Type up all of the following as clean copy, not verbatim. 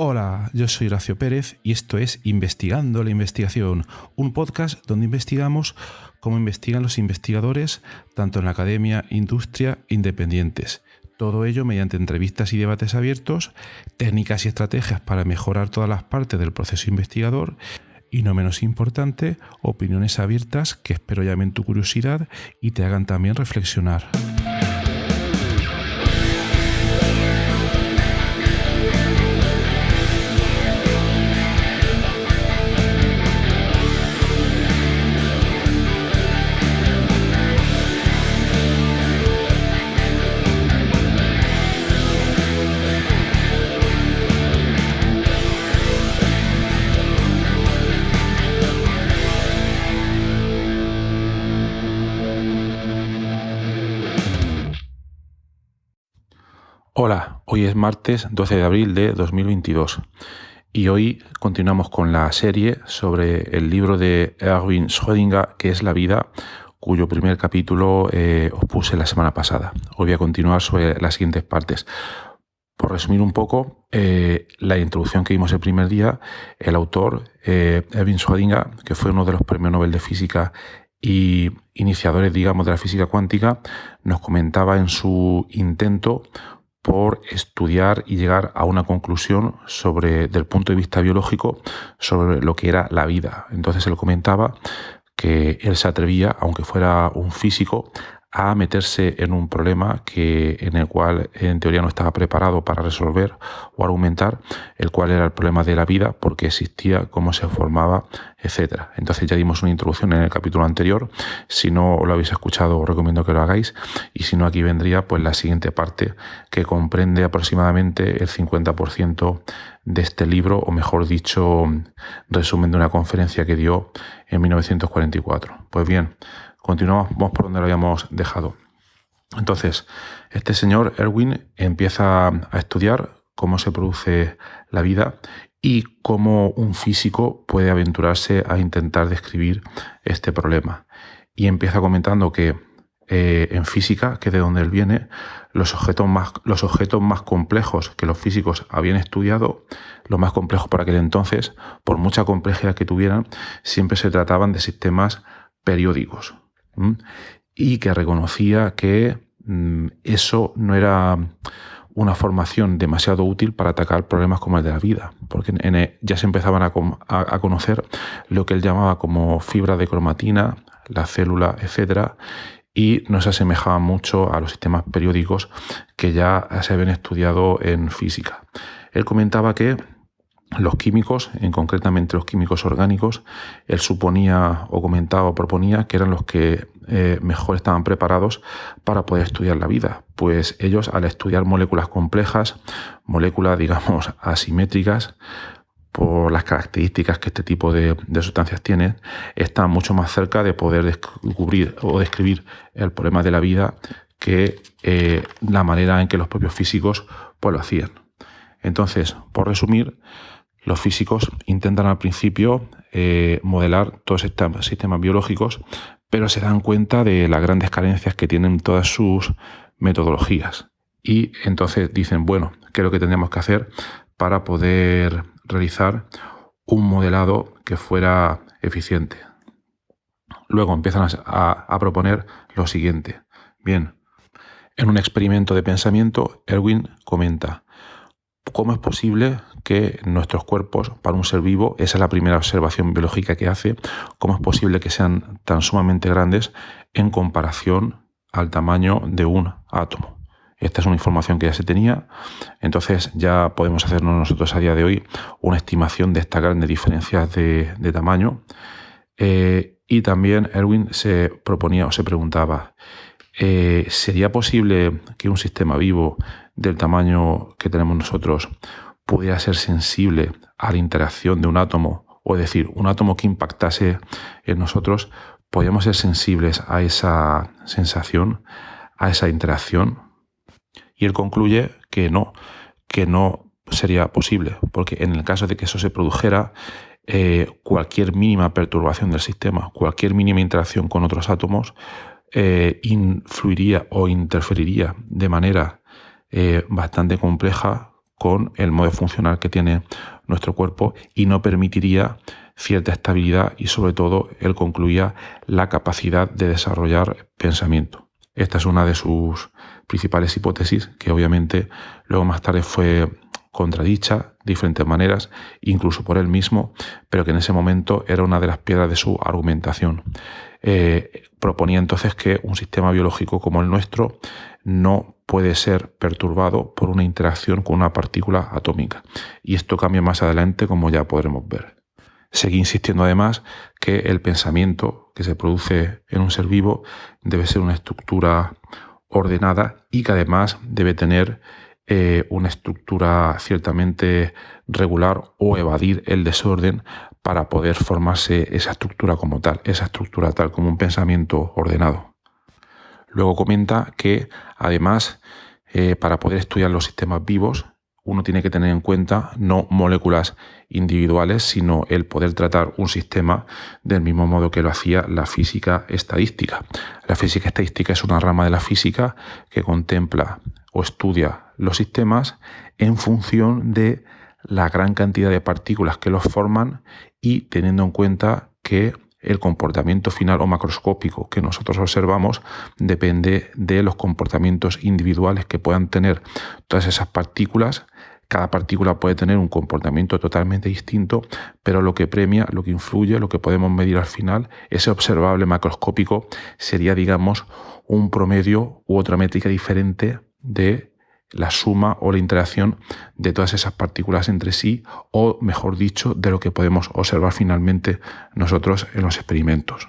Hola, yo soy Horacio Pérez y esto es Investigando la Investigación, un podcast donde investigamos cómo investigan los investigadores, tanto en la academia, industria, independientes. Todo ello mediante entrevistas y debates abiertos, técnicas y estrategias para mejorar todas las partes del proceso investigador y, no menos importante, opiniones abiertas que espero llamen tu curiosidad y te hagan también reflexionar. Hola, hoy es martes 12 de abril de 2022 y hoy continuamos con la serie sobre el libro de Erwin Schrödinger, que es La vida, cuyo primer capítulo os puse la semana pasada. Hoy voy a continuar sobre las siguientes partes. Por resumir un poco, la introducción que vimos el primer día, el autor, Erwin Schrödinger, que fue uno de los premios Nobel de Física y iniciadores, digamos, de la física cuántica, nos comentaba en su intento por estudiar y llegar a una conclusión desde el punto de vista biológico, sobre lo que era la vida. Entonces él comentaba que él se atrevía, aunque fuera un físico, a meterse en un problema en el cual en teoría no estaba preparado para resolver o argumentar, el cual era el problema de la vida, por qué existía, cómo se formaba, etc. Entonces ya dimos una introducción en el capítulo anterior. Si no lo habéis escuchado, os recomiendo que lo hagáis, y si no, aquí vendría pues la siguiente parte, que comprende aproximadamente el 50% de este libro, o mejor dicho, resumen de una conferencia que dio en 1944. Pues bien, continuamos por donde lo habíamos dejado. Entonces, este señor Erwin empieza a estudiar cómo se produce la vida y cómo un físico puede aventurarse a intentar describir este problema. Y empieza comentando que en física, que de donde él viene, los objetos más complejos que los físicos habían estudiado, los más complejos por aquel entonces, por mucha complejidad que tuvieran, siempre se trataban de sistemas periódicos. Y que reconocía que eso no era una formación demasiado útil para atacar problemas como el de la vida, porque ya se empezaban a conocer lo que él llamaba como fibra de cromatina, la célula, etcétera, y no se asemejaban mucho a los sistemas periódicos que ya se habían estudiado en física. Él comentaba que los químicos, concretamente los químicos orgánicos, él suponía o comentaba o proponía que eran los que mejor estaban preparados para poder estudiar la vida, pues ellos, al estudiar moléculas complejas, moléculas, digamos, asimétricas, por las características que este tipo de sustancias tienen, están mucho más cerca de poder descubrir o describir el problema de la vida que la manera en que los propios físicos pues lo hacían. Entonces, por resumir, los físicos intentan al principio modelar todos estos sistemas biológicos, pero se dan cuenta de las grandes carencias que tienen todas sus metodologías. Y entonces dicen, bueno, ¿qué es lo que tendríamos que hacer para poder realizar un modelado que fuera eficiente? Luego empiezan a proponer lo siguiente. Bien, en un experimento de pensamiento, Erwin comenta: ¿cómo es posible que nuestros cuerpos, para un ser vivo, esa es la primera observación biológica que hace, cómo es posible que sean tan sumamente grandes en comparación al tamaño de un átomo? Esta es una información que ya se tenía, entonces ya podemos hacernos nosotros a día de hoy una estimación de estas grandes diferencias de tamaño. Y también Erwin se proponía o se preguntaba, ¿sería posible que un sistema vivo del tamaño que tenemos nosotros pudiera ser sensible a la interacción de un átomo? O es decir, un átomo que impactase en nosotros, ¿podríamos ser sensibles a esa sensación, a esa interacción? Y él concluye que no sería posible, porque en el caso de que eso se produjera, cualquier mínima perturbación del sistema, cualquier mínima interacción con otros átomos, influiría o interferiría de manera bastante compleja con el modo funcional que tiene nuestro cuerpo y no permitiría cierta estabilidad y sobre todo él concluía la capacidad de desarrollar pensamiento. Esta es una de sus principales hipótesis que obviamente luego más tarde fue contradicha de diferentes maneras, incluso por él mismo, pero que en ese momento era una de las piedras de su argumentación. Proponía entonces que un sistema biológico como el nuestro no puede ser perturbado por una interacción con una partícula atómica. Y esto cambia más adelante, como ya podremos ver. Seguí insistiendo además que el pensamiento que se produce en un ser vivo debe ser una estructura ordenada y que además debe tener una estructura ciertamente regular o evadir el desorden para poder formarse esa estructura como tal, como un pensamiento ordenado. Luego comenta que además para poder estudiar los sistemas vivos uno tiene que tener en cuenta no moléculas individuales, sino el poder tratar un sistema del mismo modo que lo hacía la física estadística. La física estadística es una rama de la física que contempla o estudia los sistemas en función de la gran cantidad de partículas que los forman y teniendo en cuenta que el comportamiento final o macroscópico que nosotros observamos depende de los comportamientos individuales que puedan tener todas esas partículas. Cada partícula puede tener un comportamiento totalmente distinto, pero lo que premia, lo que influye, lo que podemos medir al final, ese observable macroscópico sería, digamos, un promedio u otra métrica diferente de la suma o la interacción de todas esas partículas entre sí, o mejor dicho, de lo que podemos observar finalmente nosotros en los experimentos.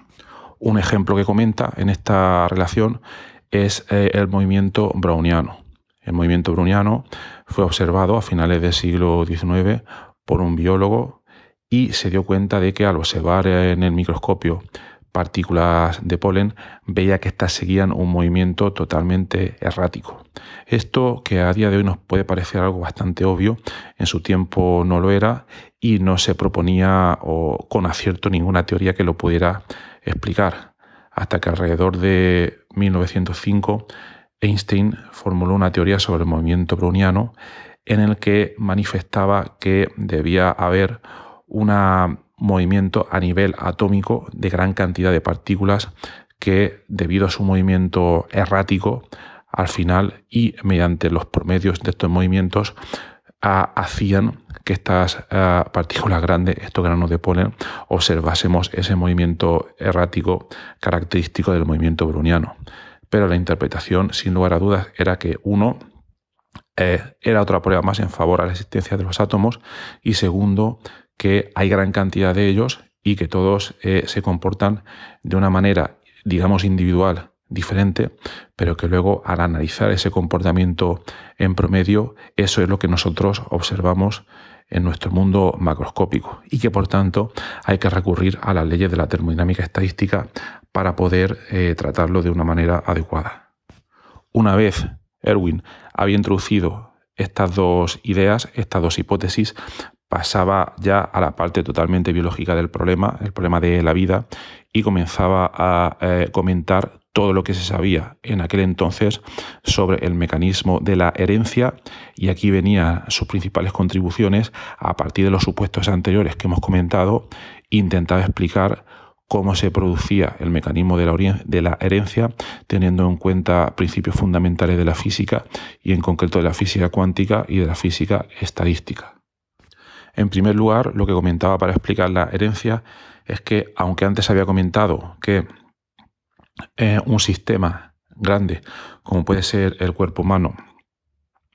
Un ejemplo que comenta en esta relación es el movimiento browniano. El movimiento browniano fue observado a finales del siglo XIX por un biólogo y se dio cuenta de que al observar en el microscopio partículas de polen, veía que éstas seguían un movimiento totalmente errático. Esto, que a día de hoy nos puede parecer algo bastante obvio, en su tiempo no lo era y no se proponía con acierto ninguna teoría que lo pudiera explicar, hasta que alrededor de 1905 Einstein formuló una teoría sobre el movimiento browniano en el que manifestaba que debía haber un movimiento a nivel atómico de gran cantidad de partículas que, debido a su movimiento errático, al final y mediante los promedios de estos movimientos, hacían que estas partículas grandes, estos granos de polen, observásemos ese movimiento errático característico del movimiento browniano. Pero la interpretación, sin lugar a dudas, era que uno, era otra prueba más en favor a la existencia de los átomos, y segundo, que hay gran cantidad de ellos y que todos se comportan de una manera, digamos, individual, diferente, pero que luego al analizar ese comportamiento en promedio, eso es lo que nosotros observamos en nuestro mundo macroscópico y que por tanto hay que recurrir a las leyes de la termodinámica estadística para poder tratarlo de una manera adecuada. Una vez Erwin había introducido estas dos ideas, estas dos hipótesis, pasaba ya a la parte totalmente biológica del problema, el problema de la vida, y comenzaba a comentar todo lo que se sabía en aquel entonces sobre el mecanismo de la herencia, y aquí venían sus principales contribuciones a partir de los supuestos anteriores que hemos comentado. Intentaba explicar cómo se producía el mecanismo de la herencia, teniendo en cuenta principios fundamentales de la física y en concreto de la física cuántica y de la física estadística. En primer lugar, lo que comentaba para explicar la herencia es que, aunque antes había comentado que un sistema grande, como puede ser el cuerpo humano,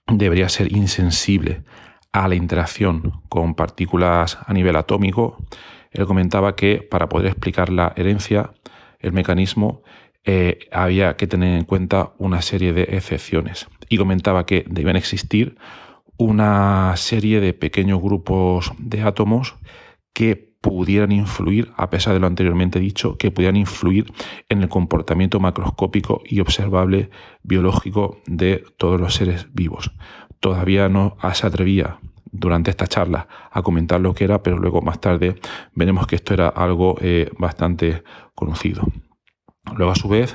debería ser insensible a la interacción con partículas a nivel atómico, él comentaba que para poder explicar la herencia, el mecanismo, había que tener en cuenta una serie de excepciones. Y comentaba que debían existir una serie de pequeños grupos de átomos que pudieran influir, a pesar de lo anteriormente dicho, que pudieran influir en el comportamiento macroscópico y observable biológico de todos los seres vivos. Todavía no se atrevía durante esta charla a comentar lo que era, pero luego más tarde veremos que esto era algo bastante conocido. Luego, a su vez,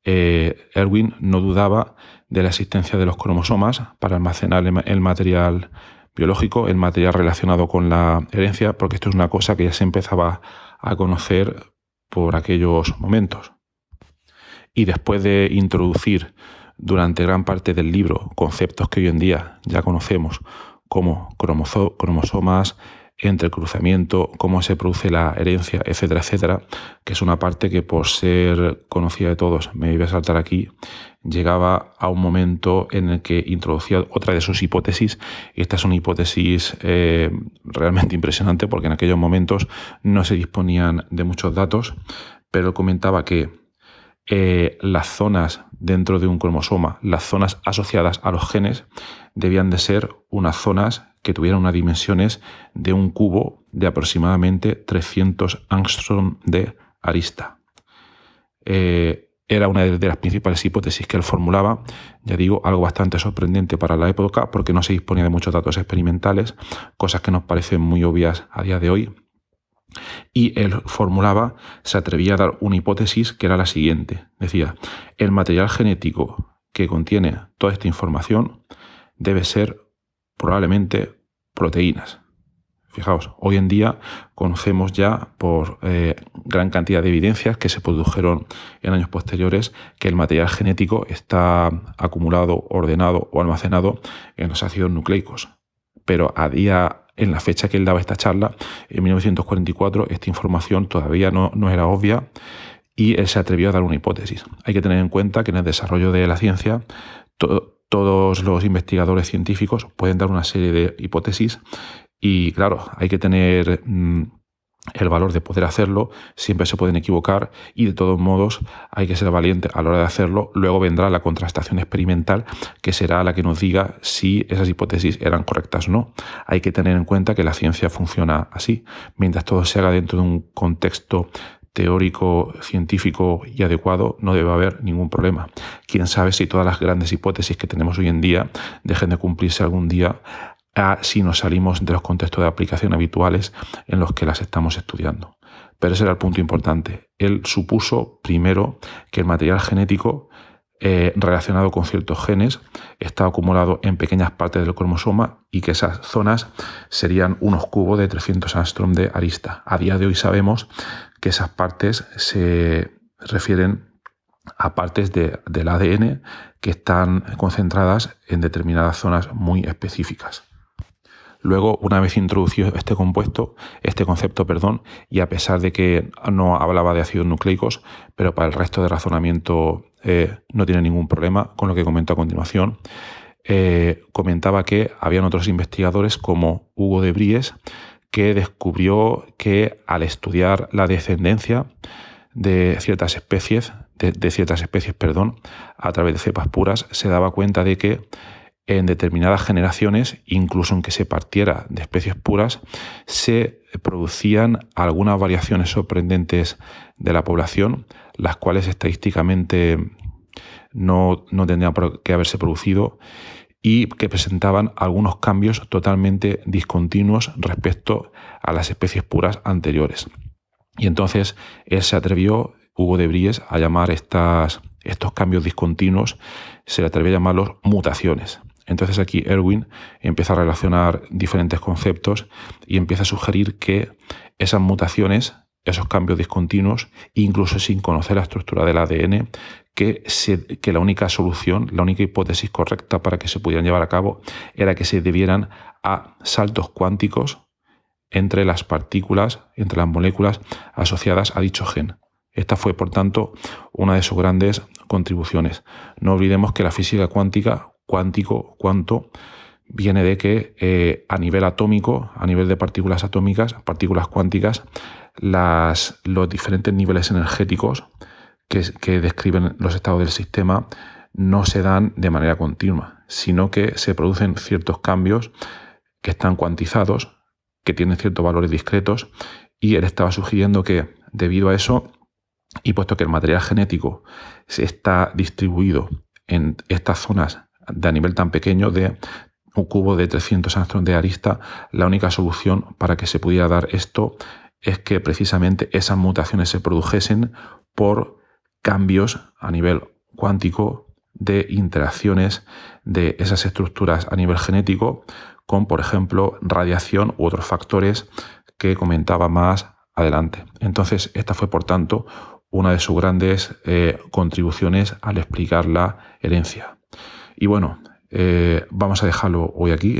Erwin no dudaba de la existencia de los cromosomas para almacenar el material biológico, el material relacionado con la herencia, porque esto es una cosa que ya se empezaba a conocer por aquellos momentos. Y después de introducir durante gran parte del libro conceptos que hoy en día ya conocemos, como cromosomas, entrecruzamiento, cómo se produce la herencia, etcétera, etcétera, que es una parte que por ser conocida de todos, me iba a saltar aquí, llegaba a un momento en el que introducía otra de sus hipótesis, y esta es una hipótesis realmente impresionante porque en aquellos momentos no se disponían de muchos datos, pero comentaba que las zonas dentro de un cromosoma, las zonas asociadas a los genes, debían de ser unas zonas que tuvieran unas dimensiones de un cubo de aproximadamente 300 angstrom de arista. Era una de las principales hipótesis que él formulaba, ya digo, algo bastante sorprendente para la época porque no se disponía de muchos datos experimentales, cosas que nos parecen muy obvias a día de hoy. Y él formulaba, se atrevía a dar una hipótesis que era la siguiente. Decía, el material genético que contiene toda esta información debe ser probablemente proteínas. Fijaos, hoy en día conocemos ya por gran cantidad de evidencias que se produjeron en años posteriores que el material genético está acumulado, ordenado o almacenado en los ácidos nucleicos. Pero en la fecha que él daba esta charla, en 1944, esta información todavía no era obvia y él se atrevió a dar una hipótesis. Hay que tener en cuenta que en el desarrollo de la ciencia todos los investigadores científicos pueden dar una serie de hipótesis y, claro, hay que tener el valor de poder hacerlo, siempre se pueden equivocar y de todos modos hay que ser valiente a la hora de hacerlo. Luego vendrá la contrastación experimental, que será la que nos diga si esas hipótesis eran correctas o no. Hay que tener en cuenta que la ciencia funciona así. Mientras todo se haga dentro de un contexto teórico, científico y adecuado, no debe haber ningún problema. Quién sabe si todas las grandes hipótesis que tenemos hoy en día dejen de cumplirse algún día si nos salimos de los contextos de aplicación habituales en los que las estamos estudiando. Pero ese era el punto importante. Él supuso primero que el material genético relacionado con ciertos genes está acumulado en pequeñas partes del cromosoma y que esas zonas serían unos cubos de 300 angstrom de arista. A día de hoy sabemos que esas partes se refieren a partes del ADN que están concentradas en determinadas zonas muy específicas. Luego, una vez introducido este concepto, y a pesar de que no hablaba de ácidos nucleicos, pero para el resto de razonamiento no tiene ningún problema con lo que comento a continuación, comentaba que habían otros investigadores como Hugo de Vries, que descubrió que al estudiar la descendencia de ciertas especies, a través de cepas puras, se daba cuenta de que en determinadas generaciones, incluso aunque se partiera de especies puras, se producían algunas variaciones sorprendentes de la población, las cuales estadísticamente no tendrían por qué haberse producido y que presentaban algunos cambios totalmente discontinuos respecto a las especies puras anteriores. Y entonces él se atrevió, Hugo de Vries, a llamar estos cambios discontinuos, se le atrevió a llamarlos mutaciones. Entonces aquí Erwin empieza a relacionar diferentes conceptos y empieza a sugerir que esas mutaciones, esos cambios discontinuos, incluso sin conocer la estructura del ADN, que la única solución, la única hipótesis correcta para que se pudieran llevar a cabo era que se debieran a saltos cuánticos entre las partículas, entre las moléculas asociadas a dicho gen. Esta fue, por tanto, una de sus grandes contribuciones. No olvidemos que la física cuántica, cuánto, viene de que a nivel atómico, a nivel de partículas atómicas, partículas cuánticas, los diferentes niveles energéticos que describen los estados del sistema no se dan de manera continua, sino que se producen ciertos cambios que están cuantizados, que tienen ciertos valores discretos, y él estaba sugiriendo que debido a eso, y puesto que el material genético está distribuido en estas zonas de a nivel tan pequeño de un cubo de 300 angstrom de arista, la única solución para que se pudiera dar esto es que precisamente esas mutaciones se produjesen por cambios a nivel cuántico de interacciones de esas estructuras a nivel genético con, por ejemplo, radiación u otros factores que comentaba más adelante. Entonces, esta fue, por tanto, una de sus grandes contribuciones al explicar la herencia. Y bueno, vamos a dejarlo hoy aquí.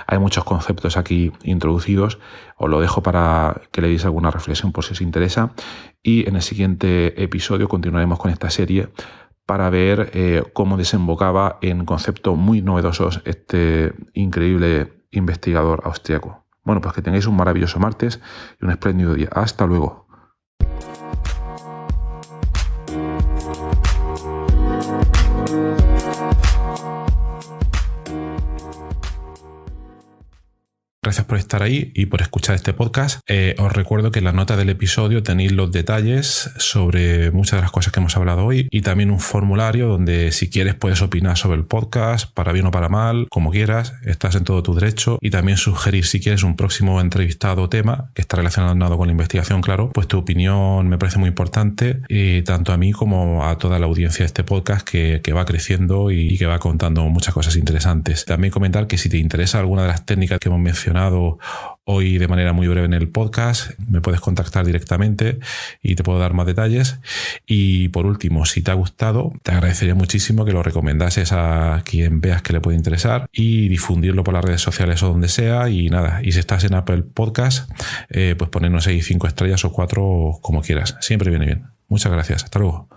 Hay muchos conceptos aquí introducidos. Os lo dejo para que le deis alguna reflexión por si os interesa. Y en el siguiente episodio continuaremos con esta serie para ver cómo desembocaba en conceptos muy novedosos este increíble investigador austriaco. Bueno, pues que tengáis un maravilloso martes y un espléndido día. Hasta luego. Gracias por estar ahí y por escuchar este podcast. Os recuerdo que en la nota del episodio tenéis los detalles sobre muchas de las cosas que hemos hablado hoy y también un formulario donde si quieres puedes opinar sobre el podcast, para bien o para mal, como quieras, estás en todo tu derecho, y también sugerir si quieres un próximo entrevistado o tema que está relacionado con la investigación, claro, pues tu opinión me parece muy importante, tanto a mí como a toda la audiencia de este podcast que va creciendo y que va contando muchas cosas interesantes. También comentar que si te interesa alguna de las técnicas que hemos mencionado hoy de manera muy breve en el podcast, me puedes contactar directamente y te puedo dar más detalles. Y por último, si te ha gustado, te agradecería muchísimo que lo recomendases a quien veas que le puede interesar y difundirlo por las redes sociales o donde sea. Y nada, y si estás en Apple Podcast, pues ponernos ahí 5 estrellas o 4 como quieras. Siempre viene bien. Muchas gracias. Hasta luego.